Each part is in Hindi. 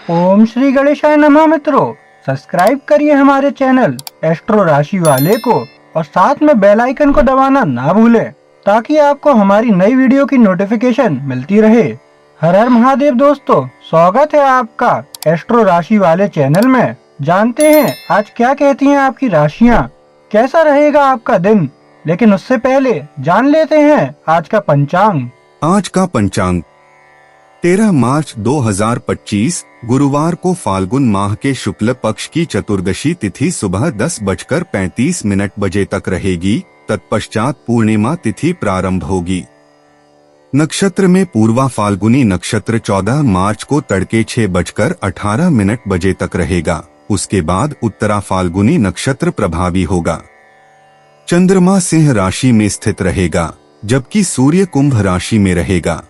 ओम श्री गणेशाय नमः। मित्रों, सब्सक्राइब करिए हमारे चैनल एस्ट्रो राशि वाले को और साथ में बेल आइकन को दबाना ना भूलें ताकि आपको हमारी नई वीडियो की नोटिफिकेशन मिलती रहे। हर हर महादेव दोस्तों, स्वागत है आपका एस्ट्रो राशि वाले चैनल में। जानते हैं आज क्या कहती हैं आपकी राशियां, कैसा रहेगा आपका दिन। लेकिन उससे पहले जान लेते हैं आज का पंचांग। आज का पंचांग 13 मार्च 2025 गुरुवार को फाल्गुन माह के शुक्ल पक्ष की चतुर्दशी तिथि सुबह 10:35 बजे तक रहेगी। तत्पश्चात पूर्णिमा तिथि प्रारंभ होगी। नक्षत्र में पूर्वा फाल्गुनी नक्षत्र 14 मार्च को तड़के 6:18 बजे तक रहेगा। उसके बाद उत्तरा फाल्गुनी नक्षत्र प्रभावी होगा। चंद्रमा सिंह राशि में स्थित रहेगा जबकि सूर्य कुंभ राशि में रहेगा।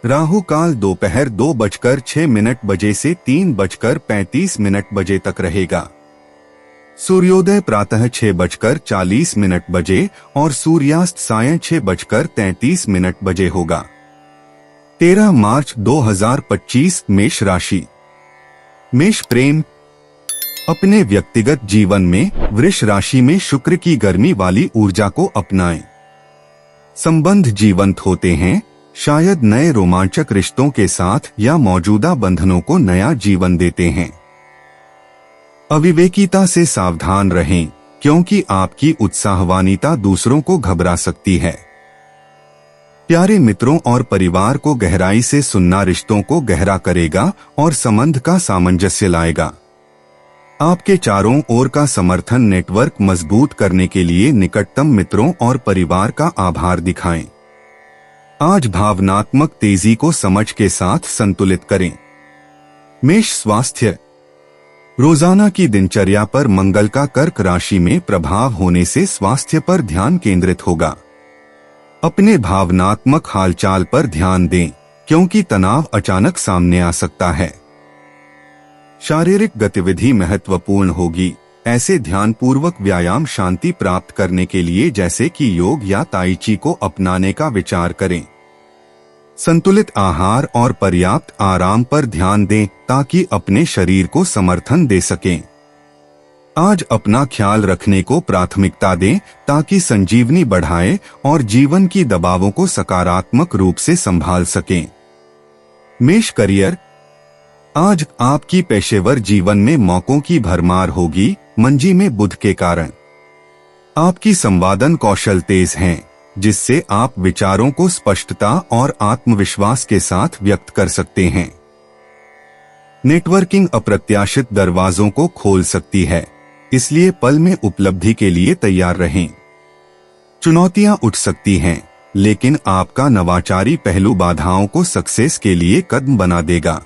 राहु काल दोपहर 2:06 बजे से 3:35 बजे तक रहेगा। सूर्योदय प्रातः 6:40 बजे और सूर्यास्त सायं 6:33 बजे होगा। 13 मार्च 2025 मेष राशि। मेष प्रेम। अपने व्यक्तिगत जीवन में वृष राशि में शुक्र की गर्मी वाली ऊर्जा को अपनाएं। संबंध जीवंत होते हैं, शायद नए रोमांचक रिश्तों के साथ या मौजूदा बंधनों को नया जीवन देते हैं। अविवेकिता से सावधान रहें क्योंकि आपकी उत्साहवानिता दूसरों को घबरा सकती है। प्यारे मित्रों और परिवार को गहराई से सुनना रिश्तों को गहरा करेगा और संबंध का सामंजस्य लाएगा। आपके चारों ओर का समर्थन नेटवर्क मजबूत करने के लिए निकटतम मित्रों और परिवार का आभार दिखाएं। आज भावनात्मक तेजी को समझ के साथ संतुलित करें। मेष स्वास्थ्य। रोजाना की दिनचर्या पर मंगल का कर्क राशि में प्रभाव होने से स्वास्थ्य पर ध्यान केंद्रित होगा। अपने भावनात्मक हालचाल पर ध्यान दें क्योंकि तनाव अचानक सामने आ सकता है। शारीरिक गतिविधि महत्वपूर्ण होगी। ऐसे ध्यानपूर्वक व्यायाम शांति प्राप्त करने के लिए जैसे कि योग या ताई ची को अपनाने का विचार करें। संतुलित आहार और पर्याप्त आराम पर ध्यान दें ताकि अपने शरीर को समर्थन दे सकें। आज अपना ख्याल रखने को प्राथमिकता दें ताकि संजीवनी बढ़ाए और जीवन की दबावों को सकारात्मक रूप से संभाल सकें। मेष करियर। आज आपकी पेशेवर जीवन में मौकों की भरमार होगी। मंजी में बुध के कारण आपकी संवादन कौशल तेज हैं, जिससे आप विचारों को स्पष्टता और आत्मविश्वास के साथ व्यक्त कर सकते हैं। नेटवर्किंग अप्रत्याशित दरवाजों को खोल सकती है, इसलिए पल में उपलब्धि के लिए तैयार रहें। चुनौतियां उठ सकती हैं, लेकिन आपका नवाचारी पहलू बाधाओं को सक्सेस के लिए कदम बना देगा।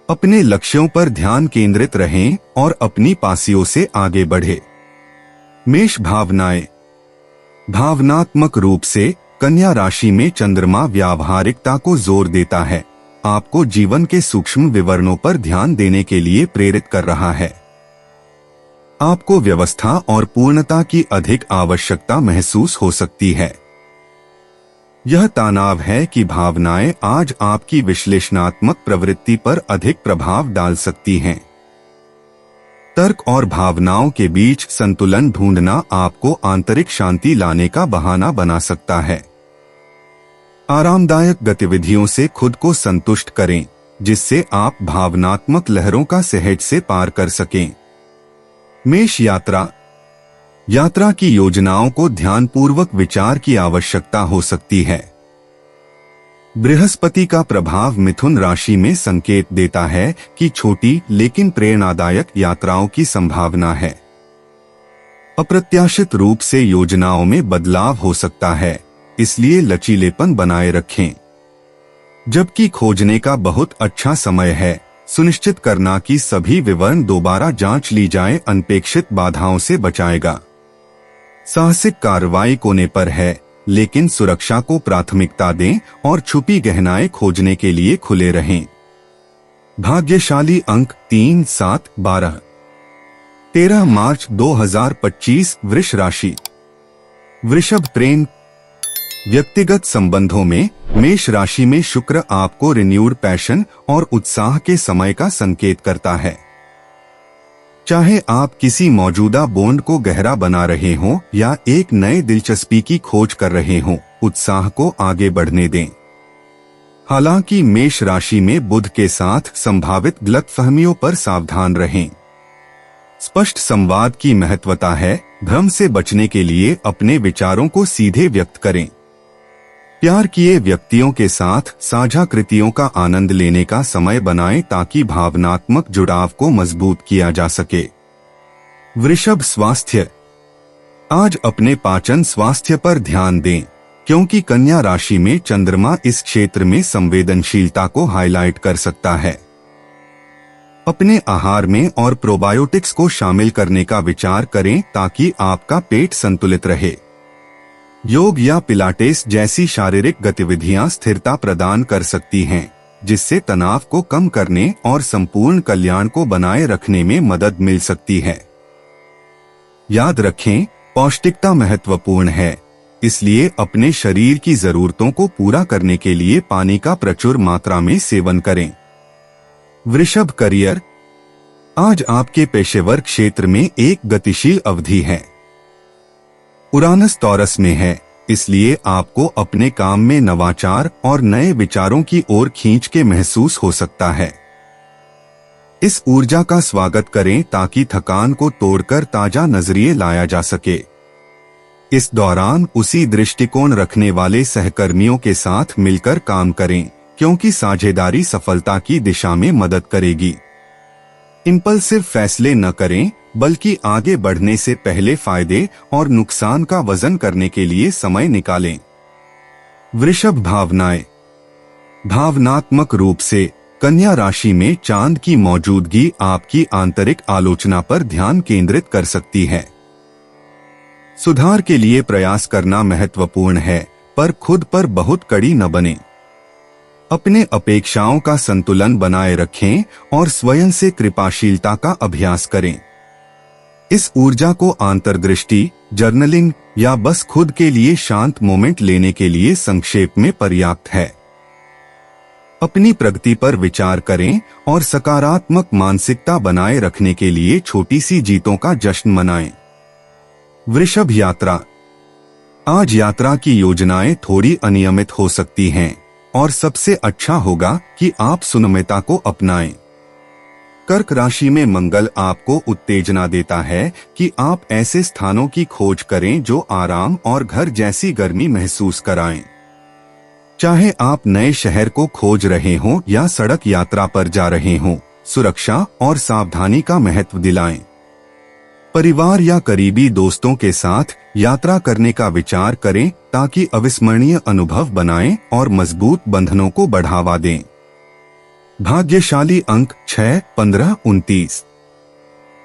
अपने लक्ष्यों पर ध्यान केंद्रित रहें और अपनी पासियों से आगे बढ़े। मेष भावनाएं। भावनात्मक रूप से कन्या राशि में चंद्रमा व्यावहारिकता को जोर देता है, आपको जीवन के सूक्ष्म विवरणों पर ध्यान देने के लिए प्रेरित कर रहा है। आपको व्यवस्था और पूर्णता की अधिक आवश्यकता महसूस हो सकती है। यह तनाव है कि भावनाएं आज आपकी विश्लेषणात्मक प्रवृत्ति पर अधिक प्रभाव डाल सकती हैं। तर्क और भावनाओं के बीच संतुलन ढूंढना आपको आंतरिक शांति लाने का बहाना बना सकता है। आरामदायक गतिविधियों से खुद को संतुष्ट करें, जिससे आप भावनात्मक लहरों का सहज से पार कर सकें। मेष यात्रा। यात्रा की योजनाओं को ध्यानपूर्वक विचार की आवश्यकता हो सकती है। बृहस्पति का प्रभाव मिथुन राशि में संकेत देता है कि छोटी लेकिन प्रेरणादायक यात्राओं की संभावना है। अप्रत्याशित रूप से योजनाओं में बदलाव हो सकता है, इसलिए लचीलेपन बनाए रखें। जबकि खोजने का बहुत अच्छा समय है, सुनिश्चित करना कि सभी विवरण दोबारा जांच ली जाए अनपेक्षित बाधाओं से बचाएगा। साहसिक कार्रवाई कोने पर है, लेकिन सुरक्षा को प्राथमिकता दें और छुपी गहनाएं खोजने के लिए खुले रहें। भाग्यशाली अंक 3, 7, 12। 13 मार्च 2025 वृष राशि। वृषभ प्रेम। व्यक्तिगत संबंधों में मेष राशि में शुक्र आपको रिन्यूड पैशन और उत्साह के समय का संकेत करता है। चाहे आप किसी मौजूदा बॉन्ड को गहरा बना रहे हों या एक नए दिलचस्पी की खोज कर रहे हों, उत्साह को आगे बढ़ने दें। हालांकि मेष राशि में बुध के साथ संभावित गलतफहमियों पर सावधान रहें। स्पष्ट संवाद की महत्वता है। भ्रम से बचने के लिए अपने विचारों को सीधे व्यक्त करें। प्यार किए व्यक्तियों के साथ साझा कृतियों का आनंद लेने का समय बनाएं ताकि भावनात्मक जुड़ाव को मजबूत किया जा सके। वृषभ स्वास्थ्य। आज अपने पाचन स्वास्थ्य पर ध्यान दें, क्योंकि कन्या राशि में चंद्रमा इस क्षेत्र में संवेदनशीलता को हाईलाइट कर सकता है। अपने आहार में और प्रोबायोटिक्स को शामिल करने का विचार करें ताकि आपका पेट संतुलित रहे। योग या पिलाटेस जैसी शारीरिक गतिविधियां स्थिरता प्रदान कर सकती हैं, जिससे तनाव को कम करने और संपूर्ण कल्याण को बनाए रखने में मदद मिल सकती है। याद रखें, पौष्टिकता महत्वपूर्ण है, इसलिए अपने शरीर की जरूरतों को पूरा करने के लिए पानी का प्रचुर मात्रा में सेवन करें। वृषभ करियर। आज आपके पेशेवर क्षेत्र में एक गतिशील अवधि है। उरानस टॉरस में है, इसलिए आपको अपने काम में नवाचार और नए विचारों की ओर खींच के महसूस हो सकता है। इस ऊर्जा का स्वागत करें ताकि थकान को तोड़कर ताजा नजरिए लाया जा सके। इस दौरान उसी दृष्टिकोण रखने वाले सहकर्मियों के साथ मिलकर काम करें, क्योंकि साझेदारी सफलता की दिशा में मदद करेगी। इंपल्सिव फैसले न करें, बल्कि आगे बढ़ने से पहले फायदे और नुकसान का वजन करने के लिए समय निकालें। वृषभ भावनाएं। भावनात्मक रूप से कन्या राशि में चांद की मौजूदगी आपकी आंतरिक आलोचना पर ध्यान केंद्रित कर सकती है। सुधार के लिए प्रयास करना महत्वपूर्ण है, पर खुद पर बहुत कड़ी न बने। अपने अपेक्षाओं का संतुलन बनाए रखें और स्वयं से कृपाशीलता का अभ्यास करें। इस ऊर्जा को अंतर्दृष्टि, जर्नलिंग या बस खुद के लिए शांत मोमेंट लेने के लिए संक्षेप में पर्याप्त है। अपनी प्रगति पर विचार करें और सकारात्मक मानसिकता बनाए रखने के लिए छोटी सी जीतों का जश्न मनाएं। वृषभ यात्रा। आज यात्रा की योजनाएं थोड़ी अनियमित हो सकती हैं और सबसे अच्छा होगा कि आप सुनिश्चितता को अपनाएं। कर्क राशि में मंगल आपको उत्तेजना देता है कि आप ऐसे स्थानों की खोज करें जो आराम और घर जैसी गर्मी महसूस कराएं। चाहे आप नए शहर को खोज रहे हों या सड़क यात्रा पर जा रहे हों, सुरक्षा और सावधानी का महत्व दिलाएं। परिवार या करीबी दोस्तों के साथ यात्रा करने का विचार करें ताकि अविस्मरणीय अनुभव बनाएं और मजबूत बंधनों को बढ़ावा दें। भाग्यशाली अंक 6, 15, 29।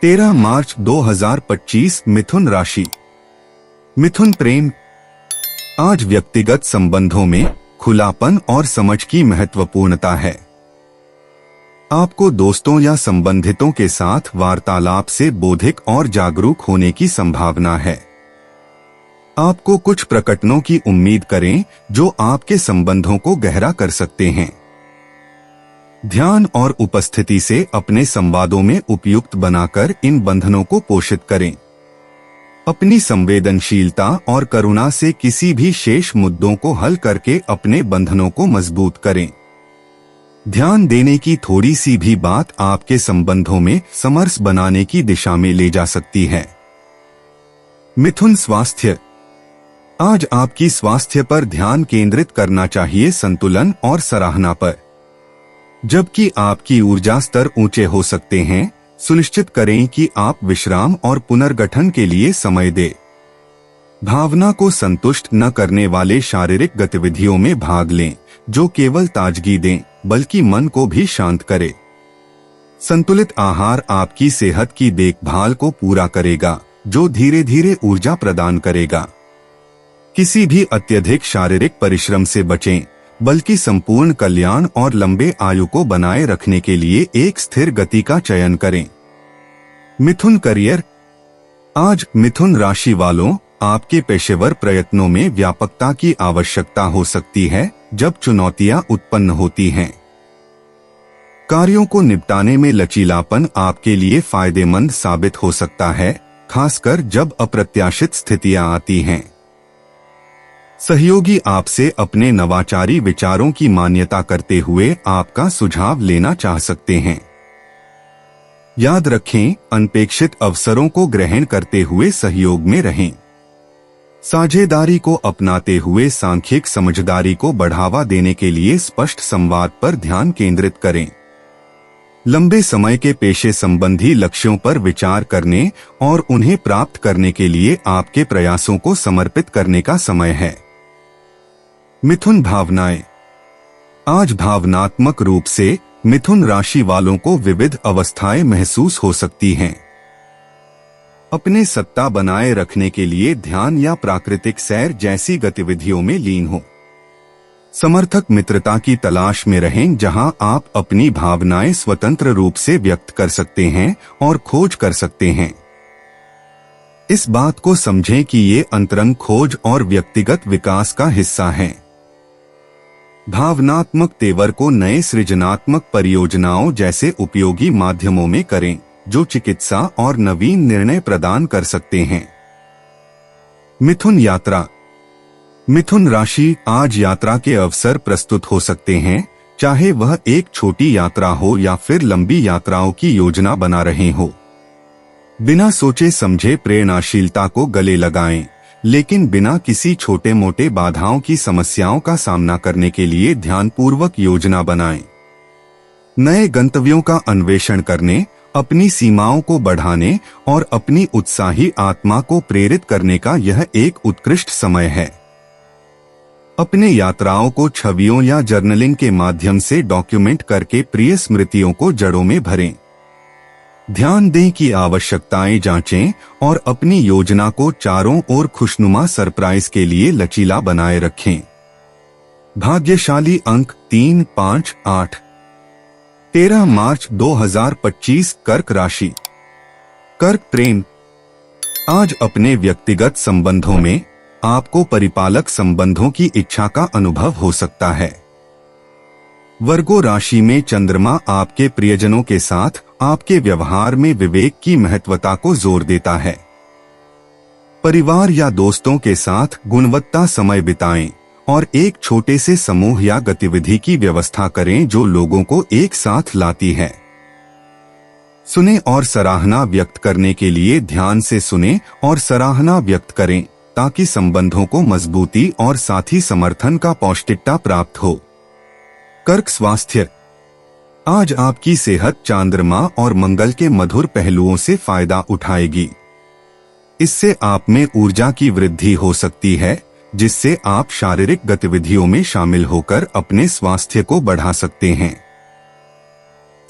13 मार्च 2025 मिथुन राशि। मिथुन प्रेम। आज व्यक्तिगत संबंधों में खुलापन और समझ की महत्वपूर्णता है। आपको दोस्तों या संबंधितों के साथ वार्तालाप से बोधिक और जागरूक होने की संभावना है। आपको कुछ प्रकटनों की उम्मीद करें जो आपके संबंधों को गहरा कर सकते हैं। ध्यान और उपस्थिति से अपने संवादों में उपयुक्त बनाकर इन बंधनों को पोषित करें। अपनी संवेदनशीलता और करुणा से किसी भी शेष मुद्दों को हल करके अपने बंधनों को मजबूत करें। ध्यान देने की थोड़ी सी भी बात आपके संबंधों में समरस बनाने की दिशा में ले जा सकती है। मिथुन स्वास्थ्य। आज आपकी स्वास्थ्य पर ध्यान केंद्रित करना चाहिए संतुलन और सराहना पर। जबकि आपकी ऊर्जा स्तर ऊंचे हो सकते हैं, सुनिश्चित करें कि आप विश्राम और पुनर्गठन के लिए समय दें। भावना को संतुष्ट न करने वाले शारीरिक गतिविधियों में भाग लें जो केवल ताजगी दें बल्कि मन को भी शांत करे। संतुलित आहार आपकी सेहत की देखभाल को पूरा करेगा, जो धीरे धीरे ऊर्जा प्रदान करेगा। किसी भी अत्यधिक शारीरिक परिश्रम से बचें, बल्कि संपूर्ण कल्याण और लंबे आयु को बनाए रखने के लिए एक स्थिर गति का चयन करें। मिथुन करियर। आज मिथुन राशि वालों आपके पेशेवर प्रयत्नों में व्यापकता की आवश्यकता हो सकती है जब चुनौतियां उत्पन्न होती हैं। कार्यों को निपटाने में लचीलापन आपके लिए फायदेमंद साबित हो सकता है, खासकर जब अप्रत्याशित स्थितियां आती हैं। सहयोगी आपसे अपने नवाचारी विचारों की मान्यता करते हुए आपका सुझाव लेना चाह सकते हैं। याद रखें, अनपेक्षित अवसरों को ग्रहण करते हुए सहयोग में रहें। साझेदारी को अपनाते हुए सांख्यिक समझदारी को बढ़ावा देने के लिए स्पष्ट संवाद पर ध्यान केंद्रित करें। लंबे समय के पेशे संबंधी लक्ष्यों पर विचार करने और उन्हें प्राप्त करने के लिए आपके प्रयासों को समर्पित करने का समय है। मिथुन भावनाएं। आज भावनात्मक रूप से मिथुन राशि वालों को विविध अवस्थाएं महसूस हो सकती हैं। अपने सत्ता बनाए रखने के लिए ध्यान या प्राकृतिक सैर जैसी गतिविधियों में लीन हो। समर्थक मित्रता की तलाश में रहें जहां आप अपनी भावनाएं स्वतंत्र रूप से व्यक्त कर सकते हैं और खोज कर सकते हैं। इस बात को समझें कि ये अंतरंग खोज और व्यक्तिगत विकास का हिस्सा हैं। भावनात्मक तेवर को नए सृजनात्मक परियोजनाओं जैसे उपयोगी माध्यमों में करें जो चिकित्सा और नवीन निर्णय प्रदान कर सकते हैं। मिथुन यात्रा। मिथुन राशि आज यात्रा के अवसर प्रस्तुत हो सकते हैं, चाहे वह एक छोटी यात्रा हो या फिर लंबी यात्राओं की योजना बना रहे हो। बिना सोचे समझे प्रेरणाशीलता को गले लगाएं, लेकिन बिना किसी छोटे मोटे बाधाओं की समस्याओं का सामना करने के लिए ध्यानपूर्वक योजना बनाएं। नए गंतव्यों का अन्वेषण करने, अपनी सीमाओं को बढ़ाने और अपनी उत्साही आत्मा को प्रेरित करने का यह एक उत्कृष्ट समय है। अपने यात्राओं को छवियों या जर्नलिंग के माध्यम से डॉक्यूमेंट करके प्रिय स्मृतियों को जड़ों में भरें। ध्यान दें कि आवश्यकताएं जांचें और अपनी योजना को चारों ओर खुशनुमा सरप्राइज के लिए लचीला बनाए रखें। भाग्यशाली अंक 3, 5, 8। 13 मार्च 2025 कर्क राशि। कर्क प्रेम। आज अपने व्यक्तिगत संबंधों में आपको परिपालक संबंधों की इच्छा का अनुभव हो सकता है। वर्गो राशि में चंद्रमा आपके प्रियजनों के साथ आपके व्यवहार में विवेक की महत्वता को जोर देता है। परिवार या दोस्तों के साथ गुणवत्ता समय बिताएं और एक छोटे से समूह या गतिविधि की व्यवस्था करें जो लोगों को एक साथ लाती है। सुने और सराहना व्यक्त करने के लिए ध्यान से सुने और सराहना व्यक्त करें ताकि संबंधों को मजबूती और साथी समर्थन का पौष्टिकता प्राप्त हो। कर्क स्वास्थ्य। आज आपकी सेहत चंद्रमा और मंगल के मधुर पहलुओं से फायदा उठाएगी। इससे आप में ऊर्जा की वृद्धि हो सकती है, जिससे आप शारीरिक गतिविधियों में शामिल होकर अपने स्वास्थ्य को बढ़ा सकते हैं।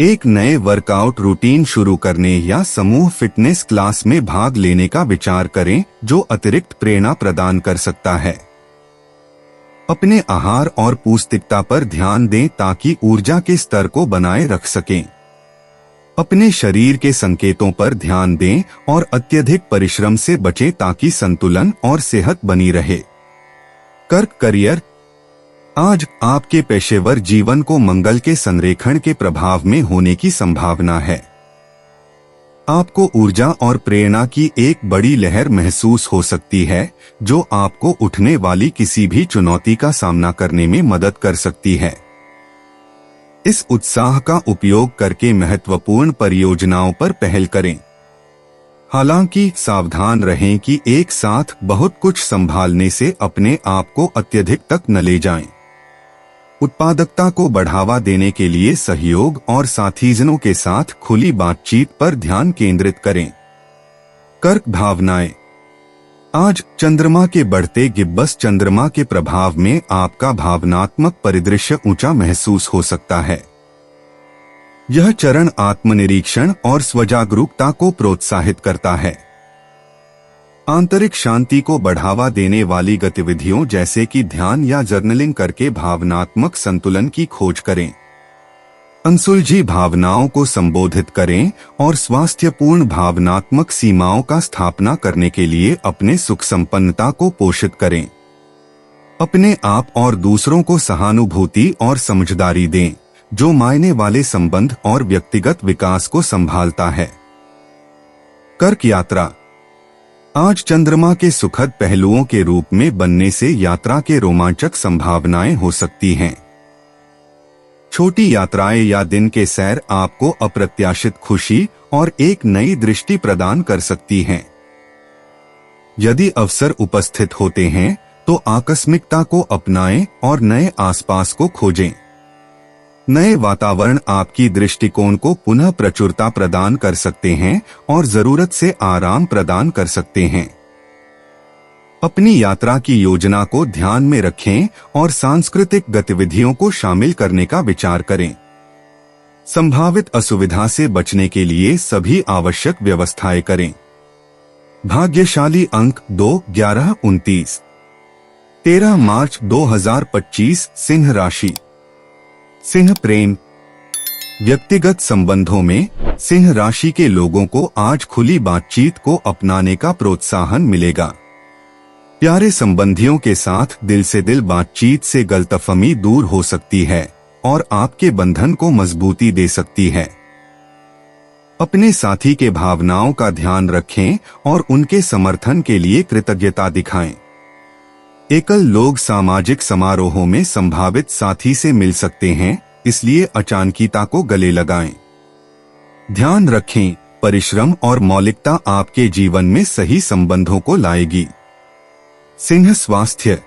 एक नए वर्कआउट रूटीन शुरू करने या समूह फिटनेस क्लास में भाग लेने का विचार करें जो अतिरिक्त प्रेरणा प्रदान कर सकता है। अपने आहार और पौष्टिकता पर ध्यान दें ताकि ऊर्जा के स्तर को बनाए रख सकें। अपने शरीर के संकेतों पर ध्यान दें और अत्यधिक परिश्रम से बचें ताकि संतुलन और सेहत बनी रहे। कर्क करियर। आज आपके पेशेवर जीवन को मंगल के संरेखण के प्रभाव में होने की संभावना है। आपको ऊर्जा और प्रेरणा की एक बड़ी लहर महसूस हो सकती है जो आपको उठने वाली किसी भी चुनौती का सामना करने में मदद कर सकती है। इस उत्साह का उपयोग करके महत्वपूर्ण परियोजनाओं पर पहल करें। हालांकि सावधान रहें कि एक साथ बहुत कुछ संभालने से अपने आप को अत्यधिक तक न ले जाएं। उत्पादकता को बढ़ावा देने के लिए सहयोग और साथीजनों के साथ खुली बातचीत पर ध्यान केंद्रित करें। कर्क भावनाएं। आज चंद्रमा के बढ़ते गिब्बस चंद्रमा के प्रभाव में आपका भावनात्मक परिदृश्य ऊंचा महसूस हो सकता है। यह चरण आत्मनिरीक्षण और स्वजागरूकता को प्रोत्साहित करता है। आंतरिक शांति को बढ़ावा देने वाली गतिविधियों जैसे कि ध्यान या जर्नलिंग करके भावनात्मक संतुलन की खोज करें। अनसुलझी भावनाओं को संबोधित करें और स्वास्थ्यपूर्ण भावनात्मक सीमाओं का स्थापना करने के लिए अपने सुख संपन्नता को पोषित करें। अपने आप और दूसरों को सहानुभूति और समझदारी दें, जो मायने वाले संबंध और व्यक्तिगत विकास को संभालता है। कर्क यात्रा। आज चंद्रमा के सुखद पहलुओं के रूप में बनने से यात्रा के रोमांचक संभावनाएं हो सकती हैं। छोटी यात्राएं या दिन के सैर आपको अप्रत्याशित खुशी और एक नई दृष्टि प्रदान कर सकती हैं। यदि अवसर उपस्थित होते हैं तो आकस्मिकता को अपनाएं और नए आसपास को खोजें। नए वातावरण आपकी दृष्टिकोण को पुनः प्रचुरता प्रदान कर सकते हैं और जरूरत से आराम प्रदान कर सकते हैं। अपनी यात्रा की योजना को ध्यान में रखें और सांस्कृतिक गतिविधियों को शामिल करने का विचार करें। संभावित असुविधा से बचने के लिए सभी आवश्यक व्यवस्थाएं करें। भाग्यशाली अंक 2, 11, 29। 13 मार्च 2025 सिंह राशि। सिंह प्रेम। व्यक्तिगत संबंधों में सिंह राशि के लोगों को आज खुली बातचीत को अपनाने का प्रोत्साहन मिलेगा। प्यारे संबंधियों के साथ दिल से दिल बातचीत से गलतफहमी दूर हो सकती है और आपके बंधन को मजबूती दे सकती है। अपने साथी के भावनाओं का ध्यान रखें और उनके समर्थन के लिए कृतज्ञता दिखाएं। एकल लोग सामाजिक समारोहों में संभावित साथी से मिल सकते हैं, इसलिए अचानकीता को गले लगाएं। ध्यान रखें, परिश्रम और मौलिकता आपके जीवन में सही संबंधों को लाएगी। सिंह स्वास्थ्य।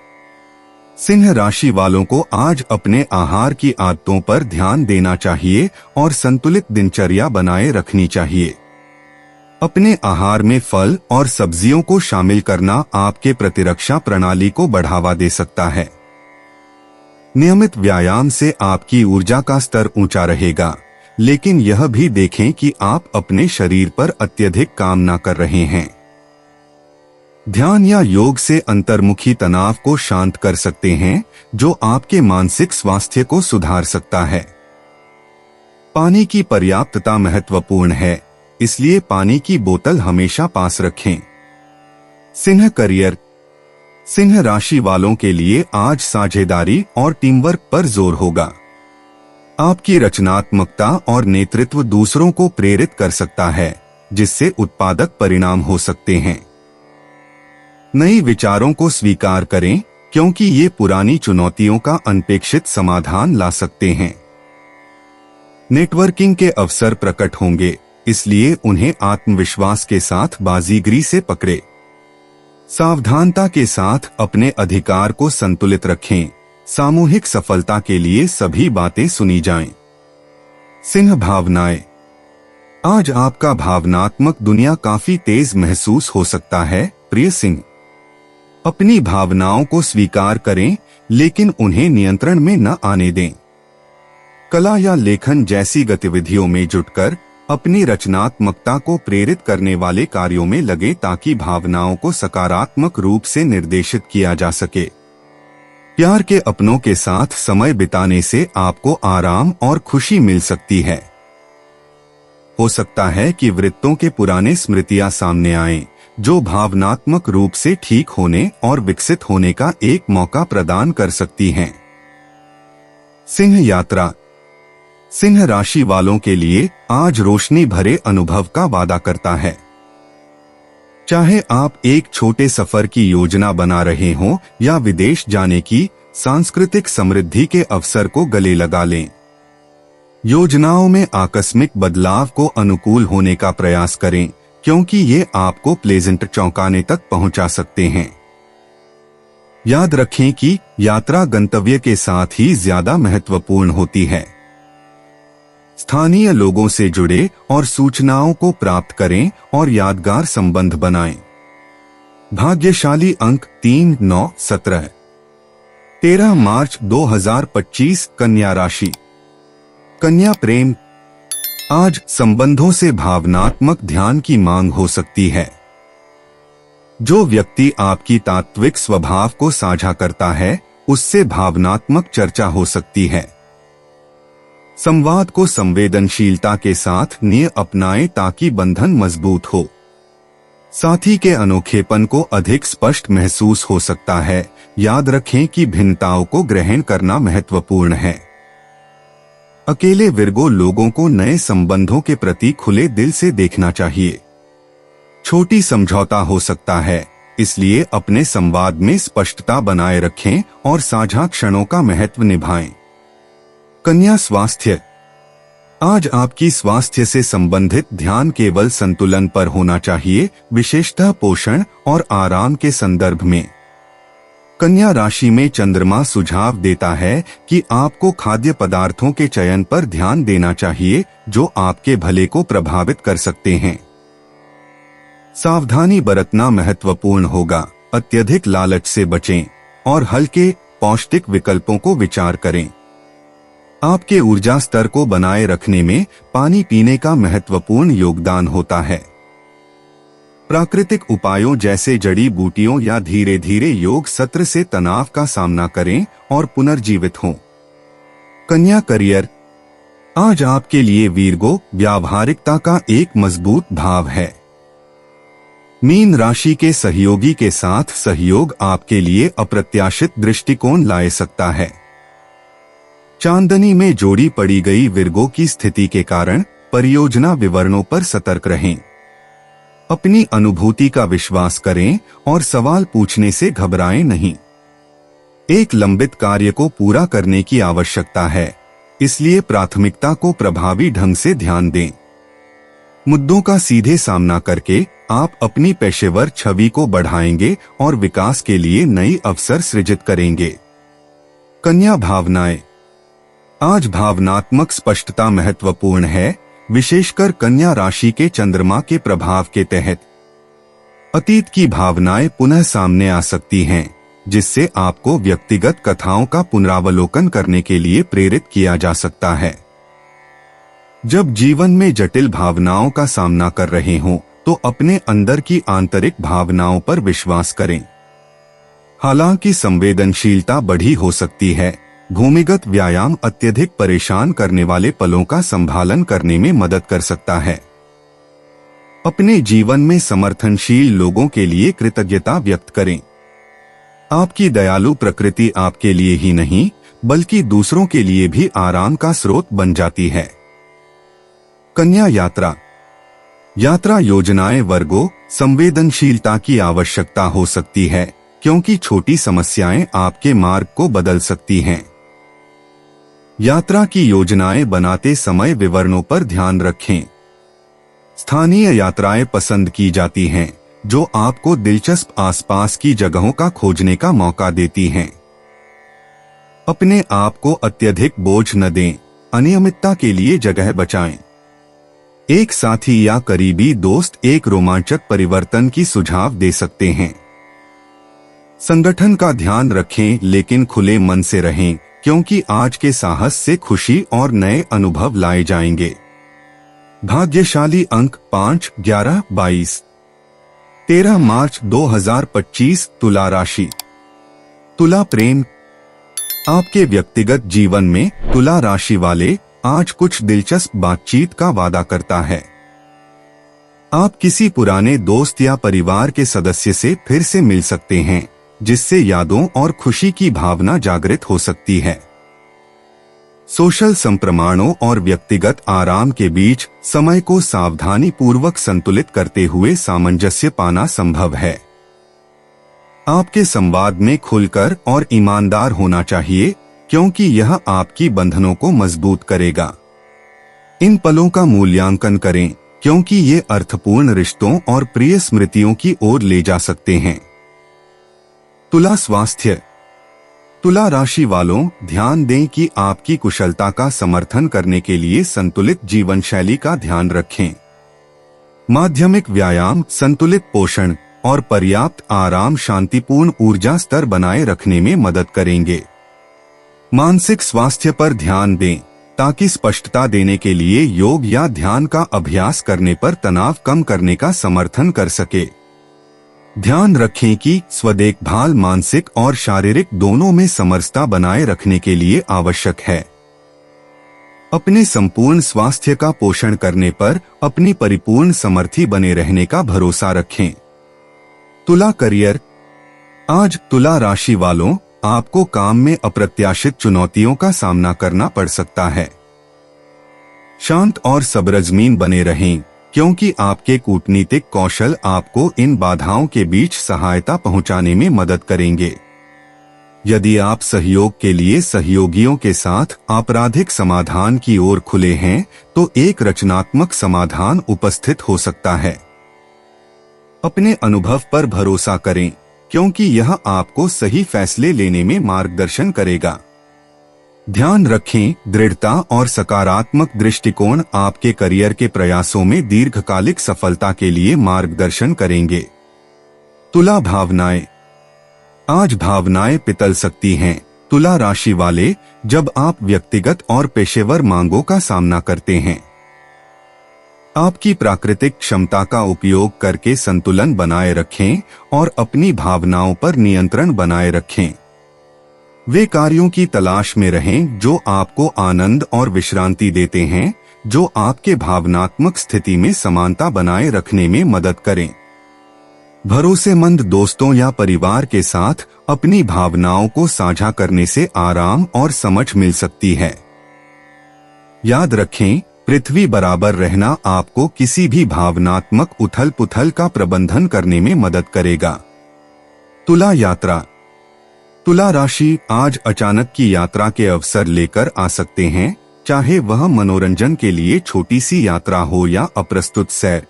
सिंह राशि वालों को आज अपने आहार की आदतों पर ध्यान देना चाहिए और संतुलित दिनचर्या बनाए रखनी चाहिए। अपने आहार में फल और सब्जियों को शामिल करना आपके प्रतिरक्षा प्रणाली को बढ़ावा दे सकता है। नियमित व्यायाम से आपकी ऊर्जा का स्तर ऊंचा रहेगा, लेकिन यह भी देखें कि आप अपने शरीर पर अत्यधिक काम न कर रहे हैं। ध्यान या योग से अंतर्मुखी तनाव को शांत कर सकते हैं, जो आपके मानसिक स्वास्थ्य को सुधार सकता है। पानी की पर्याप्तता महत्वपूर्ण है, इसलिए पानी की बोतल हमेशा पास रखें। सिंह करियर। सिंह राशि वालों के लिए आज साझेदारी और टीमवर्क पर जोर होगा। आपकी रचनात्मकता और नेतृत्व दूसरों को प्रेरित कर सकता है, जिससे उत्पादक परिणाम हो सकते हैं। नई विचारों को स्वीकार करें, क्योंकि ये पुरानी चुनौतियों का अनपेक्षित समाधान ला सकते हैं। नेटवर्किंग के अवसर प्रकट होंगे, इसलिए उन्हें आत्मविश्वास के साथ बाजीगरी से पकड़े। सावधानता के साथ अपने अधिकार को संतुलित रखें। सामूहिक सफलता के लिए सभी बातें सुनी जाएं। सिंह भावनाएं। आज आपका भावनात्मक दुनिया काफी तेज महसूस हो सकता है, प्रिय सिंह। अपनी भावनाओं को स्वीकार करें, लेकिन उन्हें नियंत्रण में न आने दें। कला या लेखन जैसी गतिविधियों में जुटकर अपनी रचनात्मकता को प्रेरित करने वाले कार्यों में लगे, ताकि भावनाओं को सकारात्मक रूप से निर्देशित किया जा सके। प्यार के अपनों के साथ समय बिताने से आपको आराम और खुशी मिल सकती है। हो सकता है कि वृत्तों के पुराने स्मृतियां सामने आएं, जो भावनात्मक रूप से ठीक होने और विकसित होने का एक मौका प्रदान कर सकती हैं। सिंह यात्रा। सिंह राशि वालों के लिए आज रोशनी भरे अनुभव का वादा करता है। चाहे आप एक छोटे सफर की योजना बना रहे हों या विदेश जाने की सांस्कृतिक समृद्धि के अवसर को गले लगा लें। योजनाओं में आकस्मिक बदलाव को अनुकूल होने का प्रयास करें, क्योंकि ये आपको प्लेजेंट चौंकाने तक पहुंचा सकते हैं। याद रखें कि यात्रा गंतव्य के साथ ही ज्यादा महत्वपूर्ण होती है। स्थानीय लोगों से जुड़े और सूचनाओं को प्राप्त करें और यादगार संबंध बनाएं। भाग्यशाली अंक 3, 9, 17। 13 मार्च 2025 कन्या राशि। कन्या प्रेम। आज संबंधों से भावनात्मक ध्यान की मांग हो सकती है। जो व्यक्ति आपकी तात्विक स्वभाव को साझा करता है, उससे भावनात्मक चर्चा हो सकती है। संवाद को संवेदनशीलता के साथ अपनाएं ताकि बंधन मजबूत हो। साथी के अनोखेपन को अधिक स्पष्ट महसूस हो सकता है। याद रखें कि भिन्नताओं को ग्रहण करना महत्वपूर्ण है। अकेले विर्गो लोगों को नए संबंधों के प्रति खुले दिल से देखना चाहिए। छोटी समझौता हो सकता है, इसलिए अपने संवाद में स्पष्टता बनाए रखें और साझा क्षणों का महत्व निभाएं। कन्या स्वास्थ्य। आज आपकी स्वास्थ्य से संबंधित ध्यान केवल संतुलन पर होना चाहिए, विशेषतः पोषण और आराम के संदर्भ में। कन्या राशि में चंद्रमा सुझाव देता है कि आपको खाद्य पदार्थों के चयन पर ध्यान देना चाहिए जो आपके भले को प्रभावित कर सकते हैं। सावधानी बरतना महत्वपूर्ण होगा। अत्यधिक लालच से बचें और हल्के पौष्टिक विकल्पों को विचार करें। आपके ऊर्जा स्तर को बनाए रखने में पानी पीने का महत्वपूर्ण योगदान होता है। प्राकृतिक उपायों जैसे जड़ी बूटियों या धीरे धीरे योग सत्र से तनाव का सामना करें और पुनर्जीवित हों। कन्या करियर। आज आपके लिए वीरगो व्यावहारिकता का एक मजबूत भाव है। मीन राशि के सहयोगी के साथ सहयोग आपके लिए अप्रत्याशित दृष्टिकोण ला सकता है। चांदनी में जोड़ी पड़ी गई विर्गो की स्थिति के कारण परियोजना विवरणों पर सतर्क रहें। अपनी अनुभूति का विश्वास करें और सवाल पूछने से घबराएं नहीं। एक लंबित कार्य को पूरा करने की आवश्यकता है, इसलिए प्राथमिकता को प्रभावी ढंग से ध्यान दें। मुद्दों का सीधे सामना करके आप अपनी पेशेवर छवि को बढ़ाएंगे और विकास के लिए नई अवसर सृजित करेंगे। कन्या भावनाएं। आज भावनात्मक स्पष्टता महत्वपूर्ण है, विशेषकर कन्या राशि के चंद्रमा के प्रभाव के तहत। अतीत की भावनाएं पुनः सामने आ सकती हैं, जिससे आपको व्यक्तिगत कथाओं का पुनरावलोकन करने के लिए प्रेरित किया जा सकता है। जब जीवन में जटिल भावनाओं का सामना कर रहे हों, तो अपने अंदर की आंतरिक भावनाओं पर विश्वास करें। हालांकि संवेदनशीलता बढ़ी हो सकती है, भूमिगत व्यायाम अत्यधिक परेशान करने वाले पलों का संभालन करने में मदद कर सकता है। अपने जीवन में समर्थनशील लोगों के लिए कृतज्ञता व्यक्त करें। आपकी दयालु प्रकृति आपके लिए ही नहीं, बल्कि दूसरों के लिए भी आराम का स्रोत बन जाती है। कन्या यात्रा। यात्रा योजनाएं वर्गों संवेदनशीलता की आवश्यकता हो सकती है, क्योंकि छोटी समस्याएं आपके मार्ग को बदल सकती हैं। यात्रा की योजनाएं बनाते समय विवरणों पर ध्यान रखें। स्थानीय यात्राएं पसंद की जाती हैं, जो आपको दिलचस्प आसपास की जगहों का खोजने का मौका देती हैं। अपने आप को अत्यधिक बोझ न दें, अनियमितता के लिए जगह बचाएं। एक साथी या करीबी दोस्त एक रोमांचक परिवर्तन की सुझाव दे सकते हैं। संगठन का ध्यान रखें, लेकिन खुले मन से रहें, क्योंकि आज के साहस से खुशी और नए अनुभव लाए जाएंगे। भाग्यशाली अंक 5, 11, 22। 13 मार्च 2025 तुला राशि। तुला प्रेम। आपके व्यक्तिगत जीवन में तुला राशि वाले आज कुछ दिलचस्प बातचीत का वादा करता है। आप किसी पुराने दोस्त या परिवार के सदस्य से फिर से मिल सकते हैं, जिससे यादों और खुशी की भावना जागृत हो सकती है। सोशल संप्रमाणों और व्यक्तिगत आराम के बीच समय को सावधानी पूर्वक संतुलित करते हुए सामंजस्य पाना संभव है। आपके संवाद में खुलकर और ईमानदार होना चाहिए, क्योंकि यह आपकी बंधनों को मजबूत करेगा। इन पलों का मूल्यांकन करें, क्योंकि ये अर्थपूर्ण रिश्तों और प्रिय स्मृतियों की ओर ले जा सकते हैं। तुला स्वास्थ्य। तुला राशि वालों, ध्यान दें कि आपकी कुशलता का समर्थन करने के लिए संतुलित जीवन शैली का ध्यान रखें। माध्यमिक व्यायाम, संतुलित पोषण और पर्याप्त आराम शांतिपूर्ण ऊर्जा स्तर बनाए रखने में मदद करेंगे। मानसिक स्वास्थ्य पर ध्यान दें, ताकि स्पष्टता देने के लिए योग या ध्यान का अभ्यास करने पर तनाव कम करने का समर्थन कर सके। ध्यान रखें कि स्वदेखभाल मानसिक और शारीरिक दोनों में समरसता बनाए रखने के लिए आवश्यक है। अपने संपूर्ण स्वास्थ्य का पोषण करने पर अपनी परिपूर्ण समर्थी बने रहने का भरोसा रखें। तुला करियर। आज तुला राशि वालों, आपको काम में अप्रत्याशित चुनौतियों का सामना करना पड़ सकता है। शांत और सब्रजमीन बने रहें, क्योंकि आपके कूटनीतिक कौशल आपको इन बाधाओं के बीच सहायता पहुंचाने में मदद करेंगे। यदि आप सहयोग के लिए सहयोगियों के साथ आपराधिक समाधान की ओर खुले हैं, तो एक रचनात्मक समाधान उपस्थित हो सकता है। अपने अनुभव पर भरोसा करें, क्योंकि यह आपको सही फैसले लेने में मार्गदर्शन करेगा। ध्यान रखें, दृढ़ता और सकारात्मक दृष्टिकोण आपके करियर के प्रयासों में दीर्घकालिक सफलता के लिए मार्गदर्शन करेंगे। तुला भावनाएं। आज भावनाएं पितल सकती हैं, तुला राशि वाले, जब आप व्यक्तिगत और पेशेवर मांगों का सामना करते हैं। आपकी प्राकृतिक क्षमता का उपयोग करके संतुलन बनाए रखें और अपनी भावनाओं पर नियंत्रण बनाए रखें। वे कार्यों की तलाश में रहें जो आपको आनंद और विश्रांति देते हैं, जो आपके भावनात्मक स्थिति में समानता बनाए रखने में मदद करें। भरोसेमंद दोस्तों या परिवार के साथ अपनी भावनाओं को साझा करने से आराम और समझ मिल सकती है। याद रखें, पृथ्वी बराबर रहना आपको किसी भी भावनात्मक उथल पुथल का प्रबंधन करने में मदद करेगा। तुला यात्रा। तुला राशि आज अचानक की यात्रा के अवसर लेकर आ सकते हैं, चाहे वह मनोरंजन के लिए छोटी सी यात्रा हो या अप्रस्तुत सैर।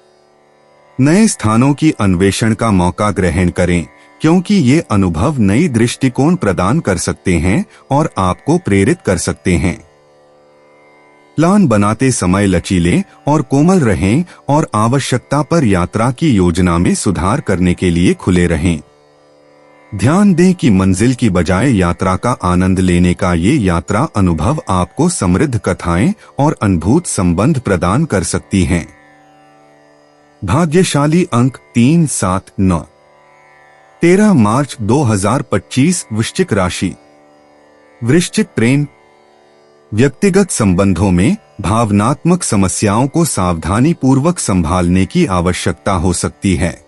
नए स्थानों की अन्वेषण का मौका ग्रहण करें, क्योंकि ये अनुभव नई दृष्टिकोण प्रदान कर सकते हैं और आपको प्रेरित कर सकते हैं। प्लान बनाते समय लचीले और कोमल रहें और आवश्यकता पर यात्रा की योजना में सुधार करने के लिए खुले रहें। ध्यान दें कि मंजिल की बजाय यात्रा का आनंद लेने का ये यात्रा अनुभव आपको समृद्ध कथाएं और अद्भुत संबंध प्रदान कर सकती हैं। भाग्यशाली अंक 3, 7, 9। 13 मार्च 2025 वृश्चिक राशि। वृश्चिक प्रेम। व्यक्तिगत संबंधों में भावनात्मक समस्याओं को सावधानी पूर्वक संभालने की आवश्यकता हो सकती है।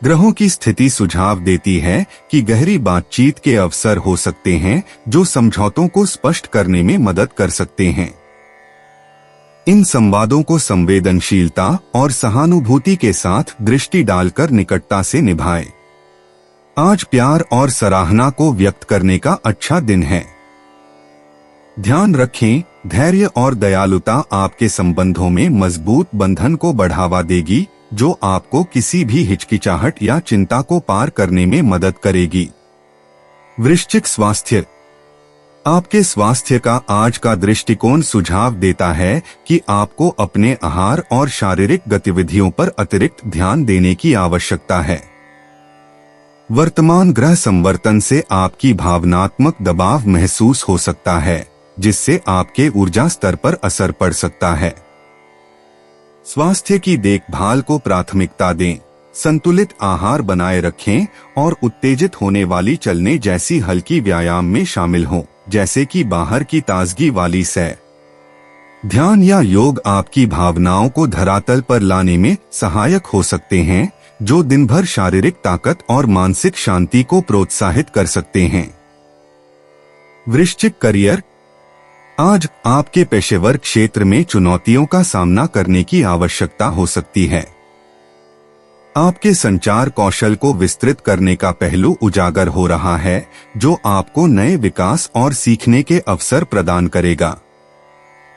ग्रहों की स्थिति सुझाव देती है कि गहरी बातचीत के अवसर हो सकते हैं, जो समझौतों को स्पष्ट करने में मदद कर सकते हैं। इन संवादों को संवेदनशीलता और सहानुभूति के साथ दृष्टि डालकर निकटता से निभाएं। आज प्यार और सराहना को व्यक्त करने का अच्छा दिन है। ध्यान रखें, धैर्य और दयालुता आपके संबंधों में मजबूत बंधन को बढ़ावा देगी, जो आपको किसी भी हिचकिचाहट या चिंता को पार करने में मदद करेगी। वृश्चिक स्वास्थ्य। आपके स्वास्थ्य का आज का दृष्टिकोण सुझाव देता है कि आपको अपने आहार और शारीरिक गतिविधियों पर अतिरिक्त ध्यान देने की आवश्यकता है। वर्तमान ग्रह संवर्तन से आपकी भावनात्मक दबाव महसूस हो सकता है, जिससे आपके ऊर्जा स्तर पर असर पड़ सकता है। स्वास्थ्य की देखभाल को प्राथमिकता दें, संतुलित आहार बनाए रखें और उत्तेजित होने वाली चलने जैसी हल्की व्यायाम में शामिल हों, जैसे कि बाहर की ताजगी वाली सैर। ध्यान या योग आपकी भावनाओं को धरातल पर लाने में सहायक हो सकते हैं, जो दिन भर शारीरिक ताकत और मानसिक शांति को प्रोत्साहित कर सकते हैं। वृश्चिक करियर। आज आपके पेशेवर क्षेत्र में चुनौतियों का सामना करने की आवश्यकता हो सकती है। आपके संचार कौशल को विस्तृत करने का पहलू उजागर हो रहा है, जो आपको नए विकास और सीखने के अवसर प्रदान करेगा।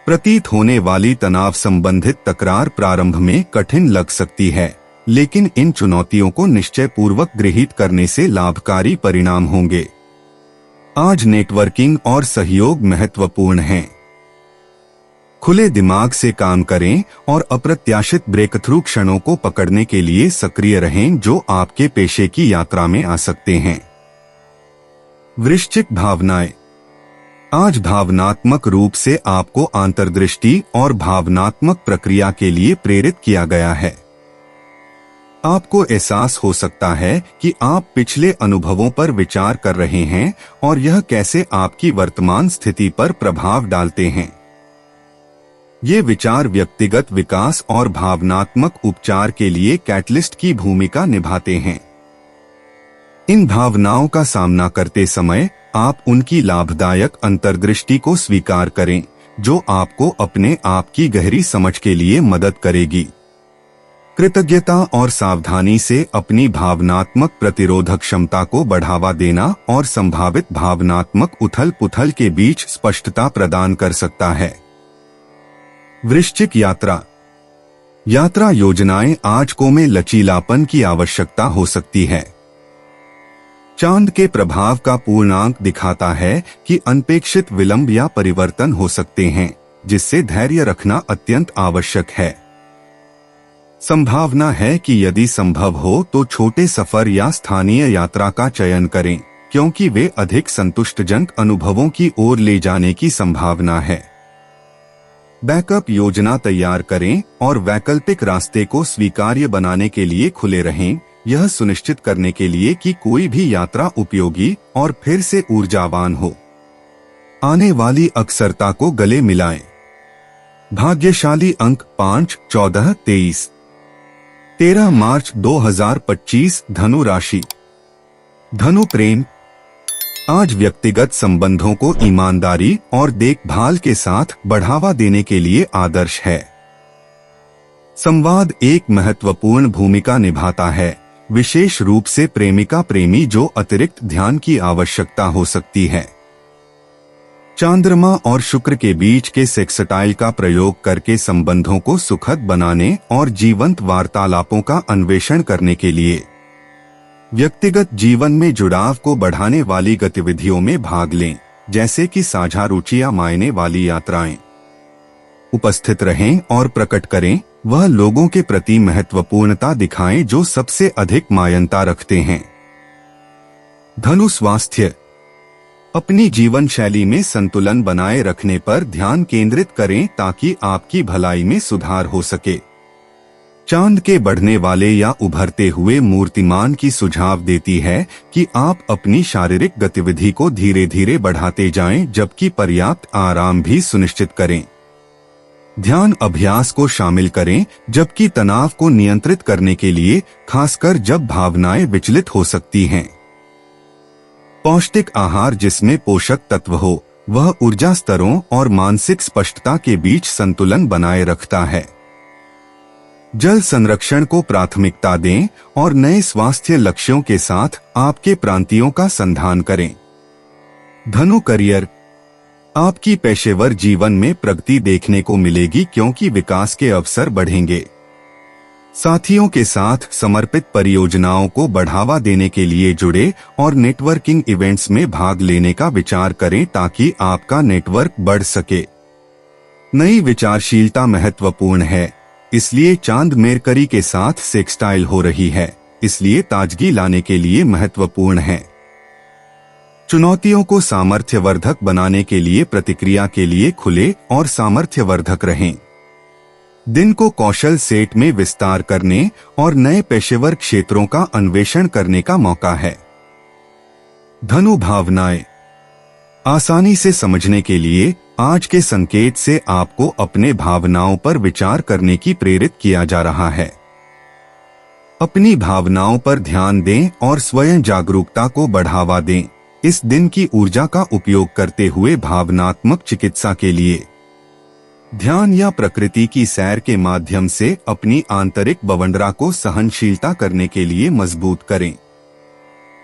प्रतीत होने वाली तनाव संबंधित तकरार प्रारंभ में कठिन लग सकती है, लेकिन इन चुनौतियों को निश्चयपूर्वक गृहीत करने से लाभकारी परिणाम होंगे। आज नेटवर्किंग और सहयोग महत्वपूर्ण हैं। खुले दिमाग से काम करें और अप्रत्याशित ब्रेकथ्रू क्षणों को पकड़ने के लिए सक्रिय रहें, जो आपके पेशे की यात्रा में आ सकते हैं। वृश्चिक भावनाएं। आज भावनात्मक रूप से आपको अंतर्दृष्टि और भावनात्मक प्रक्रिया के लिए प्रेरित किया गया है। आपको एहसास हो सकता है कि आप पिछले अनुभवों पर विचार कर रहे हैं और यह कैसे आपकी वर्तमान स्थिति पर प्रभाव डालते हैं। ये विचार व्यक्तिगत विकास और भावनात्मक उपचार के लिए कैटलिस्ट की भूमिका निभाते हैं। इन भावनाओं का सामना करते समय आप उनकी लाभदायक अंतर्दृष्टि को स्वीकार करें, जो आपको अपने आप की गहरी समझ के लिए मदद करेगी। कृतज्ञता और सावधानी से अपनी भावनात्मक प्रतिरोधक क्षमता को बढ़ावा देना और संभावित भावनात्मक उथल-पुथल के बीच स्पष्टता प्रदान कर सकता है। वृश्चिक यात्रा योजनाएं आजकल में लचीलापन की आवश्यकता हो सकती है। चांद के प्रभाव का पूर्णांक दिखाता है कि अनपेक्षित विलंब या परिवर्तन हो सकते हैं, जिससे धैर्य रखना अत्यंत आवश्यक है। संभावना है कि यदि संभव हो तो छोटे सफर या स्थानीय यात्रा का चयन करें, क्योंकि वे अधिक संतुष्टिजनक अनुभवों की ओर ले जाने की संभावना है। बैकअप योजना तैयार करें और वैकल्पिक रास्ते को स्वीकार्य बनाने के लिए खुले रहें, यह सुनिश्चित करने के लिए कि कोई भी यात्रा उपयोगी और फिर से ऊर्जावान हो। आने वाली अक्सरता को गले मिलाएं। भाग्यशाली अंक 5, 14, 23। 13 मार्च 2025 धनु राशि। धनु प्रेम। आज व्यक्तिगत संबंधों को ईमानदारी और देखभाल के साथ बढ़ावा देने के लिए आदर्श है। संवाद एक महत्वपूर्ण भूमिका निभाता है, विशेष रूप से प्रेमिका प्रेमी जो अतिरिक्त ध्यान की आवश्यकता हो सकती है। चंद्रमा और शुक्र के बीच के सेक्सटाइल का प्रयोग करके संबंधों को सुखद बनाने और जीवंत वार्तालापों का अन्वेषण करने के लिए व्यक्तिगत जीवन में जुड़ाव को बढ़ाने वाली गतिविधियों में भाग लें, जैसे कि साझा रुचियां मायने वाली यात्राएं। उपस्थित रहें और प्रकट करें, वह लोगों के प्रति महत्वपूर्णता दिखाएं जो सबसे अधिक मान्यता रखते हैं। धनु स्वास्थ्य। अपनी जीवन शैली में संतुलन बनाए रखने पर ध्यान केंद्रित करें ताकि आपकी भलाई में सुधार हो सके। चांद के बढ़ने वाले या उभरते हुए मूर्तिमान की सुझाव देती है कि आप अपनी शारीरिक गतिविधि को धीरे धीरे बढ़ाते जाएं, जबकि पर्याप्त आराम भी सुनिश्चित करें। ध्यान अभ्यास को शामिल करें, जबकि तनाव को नियंत्रित करने के लिए, खासकर जब भावनाएं विचलित हो सकती हैं। पौष्टिक आहार जिसमें पोषक तत्व हो, वह ऊर्जा स्तरों और मानसिक स्पष्टता के बीच संतुलन बनाए रखता है। जल संरक्षण को प्राथमिकता दें और नए स्वास्थ्य लक्ष्यों के साथ आपके प्रांतियों का संधान करें। धनु करियर। आपकी पेशेवर जीवन में प्रगति देखने को मिलेगी क्योंकि विकास के अवसर बढ़ेंगे। साथियों के साथ समर्पित परियोजनाओं को बढ़ावा देने के लिए जुड़े और नेटवर्किंग इवेंट्स में भाग लेने का विचार करें ताकि आपका नेटवर्क बढ़ सके। नई विचारशीलता महत्वपूर्ण है, इसलिए चांद मेरकरी के साथ सेक्सटाइल हो रही है, इसलिए ताजगी लाने के लिए महत्वपूर्ण है। चुनौतियों को सामर्थ्यवर्धक बनाने के लिए प्रतिक्रिया के लिए खुले और सामर्थ्यवर्धक रहें। दिन को कौशल सेट में विस्तार करने और नए पेशेवर क्षेत्रों का अन्वेषण करने का मौका है। धनु भावनाएं। आसानी से समझने के लिए आज के संकेत से आपको अपने भावनाओं पर विचार करने की प्रेरित किया जा रहा है। अपनी भावनाओं पर ध्यान दें और स्वयं जागरूकता को बढ़ावा दें। इस दिन की ऊर्जा का उपयोग करते हुए भावनात्मक चिकित्सा के लिए ध्यान या प्रकृति की सैर के माध्यम से अपनी आंतरिक बवंडरा को सहनशीलता करने के लिए मजबूत करें।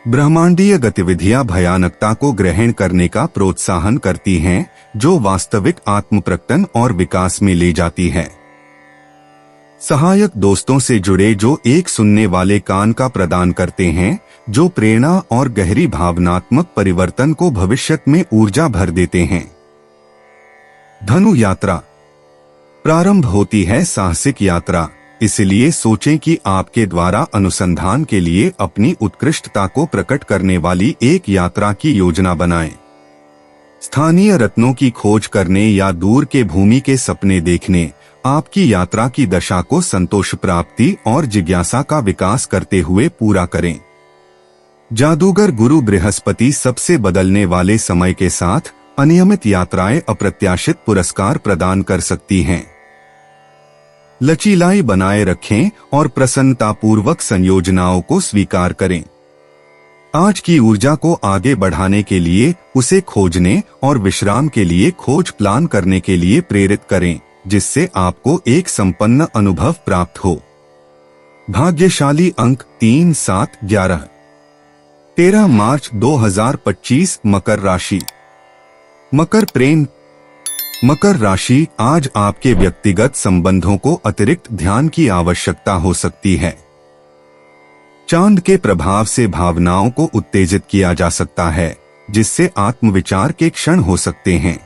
ब्रह्मांडीय गतिविधियां भयानकता को ग्रहण करने का प्रोत्साहन करती हैं, जो वास्तविक आत्मप्रकटन और विकास में ले जाती है। सहायक दोस्तों से जुड़े जो एक सुनने वाले कान का प्रदान करते हैं, जो प्रेरणा और गहरी भावनात्मक परिवर्तन को भविष्य में ऊर्जा भर देते हैं। धनु यात्रा। प्रारंभ होती है साहसिक यात्रा, इसलिए सोचें कि आपके द्वारा अनुसंधान के लिए अपनी उत्कृष्टता को प्रकट करने वाली एक यात्रा की योजना बनाएं। स्थानीय रत्नों की खोज करने या दूर के भूमि के सपने देखने आपकी यात्रा की दशा को संतोष प्राप्ति और जिज्ञासा का विकास करते हुए पूरा करें। जादूगर गुरु बृहस्पति सबसे बदलने वाले समय के साथ अनियमित यात्राएं अप्रत्याशित पुरस्कार प्रदान कर सकती हैं। लचीलाई बनाए रखें और प्रसन्नतापूर्वक संयोजनाओं को स्वीकार करें। आज की ऊर्जा को आगे बढ़ाने के लिए उसे खोजने और विश्राम के लिए खोज प्लान करने के लिए प्रेरित करें, जिससे आपको एक संपन्न अनुभव प्राप्त हो। भाग्यशाली अंक 3, 7, 11। 13 मार्च 2025 मकर राशि। मकर प्रेम। मकर राशि, आज आपके व्यक्तिगत संबंधों को अतिरिक्त ध्यान की आवश्यकता हो सकती है। चांद के प्रभाव से भावनाओं को उत्तेजित किया जा सकता है, जिससे आत्मविचार के क्षण हो सकते हैं।